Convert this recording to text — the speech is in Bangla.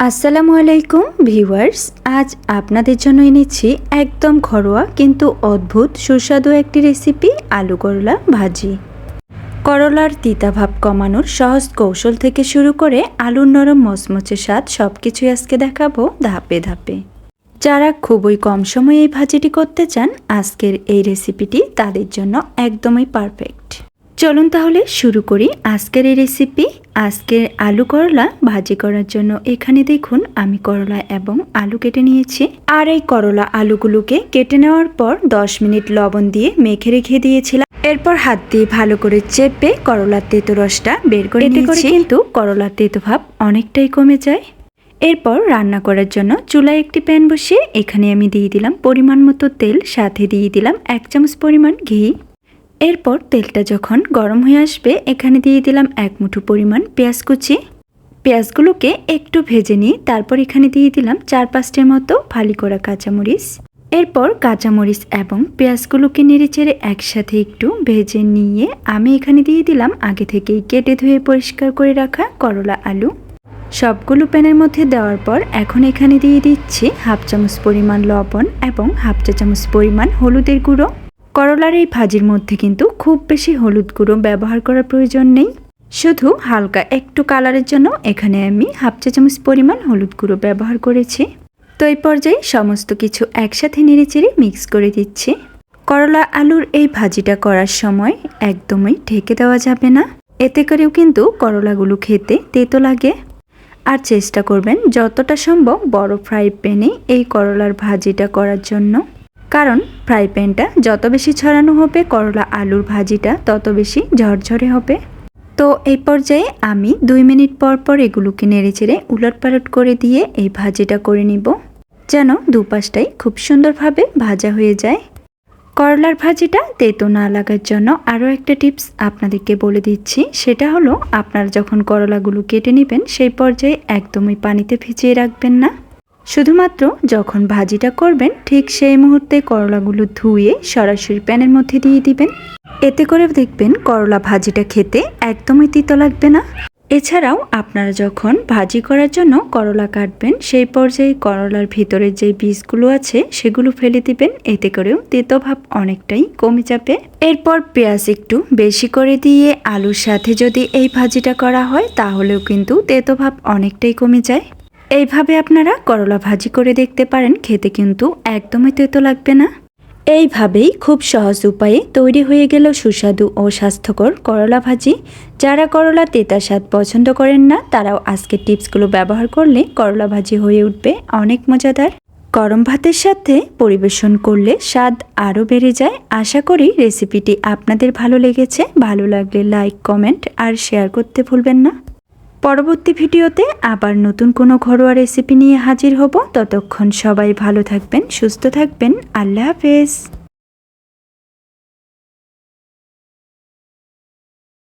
আসসালামু আলাইকুম ভিউয়ার্স, আজ আপনাদের জন্য এনেছি একদম ঘরোয়া কিন্তু অদ্ভুত সুস্বাদু একটি রেসিপি, আলু করলা ভাজি। করলার তিতা ভাব কমানোর সহজ কৌশল থেকে শুরু করে আলুর নরম মচমচে স্বাদ সবকিছুই আজকে দেখাবো ধাপে ধাপে। যারা খুবই কম সময়ে এই ভাজিটি করতে চান, আজকের এই রেসিপিটি তাদের জন্য একদমই পারফেক্ট। চলুন তাহলে শুরু করি আজকের এই রেসিপি। আজকের আলু করলা ভাজি করার জন্য এখানে দেখুন আমি করলা এবং আলু কেটে নিয়েছি। আর এই করলা আলুগুলোকে কেটে নেওয়ার পর 10 মিনিট লবণ দিয়ে মেখে রেখে দিয়েছিলাম। এরপর হাত দিয়ে ভালো করে চেপে করলার তেতো রসটা বের করে নিয়েছি, কিন্তু করলার তেতো ভাব অনেকটাই কমে যায়। এরপর রান্না করার জন্য চুলায় একটি প্যান বসিয়ে এখানে আমি দিয়ে দিলাম পরিমাণ মতো তেল, সাথে দিয়ে দিলাম 1 চামচ পরিমাণ ঘি। এরপর তেলটা যখন গরম হয়ে আসবে এখানে দিয়ে দিলাম 1 মুঠো পরিমাণ পেঁয়াজ কুচি। পেঁয়াজগুলোকে একটু ভেজে নিয়ে তারপর এখানে দিয়ে দিলাম 4-5টির মতো ফালি করা কাঁচামরিচ। এরপর কাঁচামরিচ এবং পেঁয়াজগুলোকে নেড়েচেড়ে একসাথে একটু ভেজে নিয়ে আমি এখানে দিয়ে দিলাম আগে থেকেই কেটে ধুয়ে পরিষ্কার করে রাখা করলা আলু। সবগুলো প্যানের মধ্যে দেওয়ার পর এখন এখানে দিয়ে দিচ্ছি 1/2 চামচ পরিমাণ লবণ এবং 1/2 চা চামচ পরিমাণ হলুদের গুঁড়ো। করলার এই ভাজির মধ্যে কিন্তু খুব বেশি হলুদ গুঁড়ো ব্যবহার করার প্রয়োজন নেই, শুধু হালকা একটু কালারের জন্য এখানে আমি 1/2 চা চামচ পরিমাণ হলুদ গুঁড়ো ব্যবহার করেছি। তো এই পর্যায়ে সমস্ত কিছু একসাথে নেড়েচেড়ে মিক্স করে দিচ্ছি। করলা আলুর এই ভাজিটা করার সময় একদমই ঢেকে দেওয়া যাবে না, এতে করেও কিন্তু করলাগুলো খেতে তেতো লাগে। আর চেষ্টা করবেন যতটা সম্ভব বড় ফ্রাই প্যানে এই করলার ভাজিটা করার জন্য, কারণ ফ্রাই প্যানটা যত বেশি ছড়ানো হবে করলা আলুর ভাজিটা তত বেশি ঝরঝরে হবে। তো এই পর্যায়ে আমি 2 মিনিট পর পর এগুলোকে নেড়েচেড়ে উলটপালট করে দিয়ে এই ভাজিটা করে নিব, যেন দুপাশটাই খুব সুন্দরভাবে ভাজা হয়ে যায়। করলার ভাজিটা তেতো না লাগার জন্য আরও একটা টিপস আপনাদেরকে বলে দিচ্ছি, সেটা হলো আপনারা যখন করলাগুলো কেটে নেবেন সেই পর্যায়ে একদমই পানিতে ভিজিয়ে রাখবেন না। শুধুমাত্র যখন ভাজিটা করবেন ঠিক সেই মুহূর্তে করলাগুলো ধুয়ে সরাসরি প্যানের মধ্যে দিয়ে দিবেন। এতে করে দেখবেন করলা ভাজিটা খেতে একদমই তিতো লাগবে না। এছাড়াও আপনারা যখন ভাজি করার জন্য করলা কাটবেন সেই পর্যায়ে করলার ভিতরে যে বীজগুলো আছে সেগুলো ফেলে দিবেন, এতে করেও তেতো ভাব অনেকটাই কমে যাবে। এরপর পেঁয়াজ একটু বেশি করে দিয়ে আলুর সাথে যদি এই ভাজিটা করা হয় তাহলেও কিন্তু তেতো ভাব অনেকটাই কমে যায়। এইভাবে আপনারা করলা ভাজি করে দেখতে পারেন, খেতে কিন্তু একদমই তেতো লাগবে না। এইভাবেই খুব সহজ উপায়ে তৈরি হয়ে গেল সুস্বাদু ও স্বাস্থ্যকর করলা ভাজি। যারা করলা তেতা স্বাদ পছন্দ করেন না তারাও আজকের টিপসগুলো ব্যবহার করলে করলা ভাজি হয়ে উঠবে অনেক মজাদার। গরম ভাতের সাথে পরিবেশন করলে স্বাদ আরও বেড়ে যায়। আশা করি রেসিপিটি আপনাদের ভালো লেগেছে। ভালো লাগলে লাইক, কমেন্ট আর শেয়ার করতে ভুলবেন না। পরবর্তী ভিডিওতে আবার নতুন কোনো ঘরোয়া রেসিপি নিয়ে হাজির হব। ততক্ষণ সবাই ভালো থাকবেন, সুস্থ থাকবেন। আল্লাহ হাফেজ।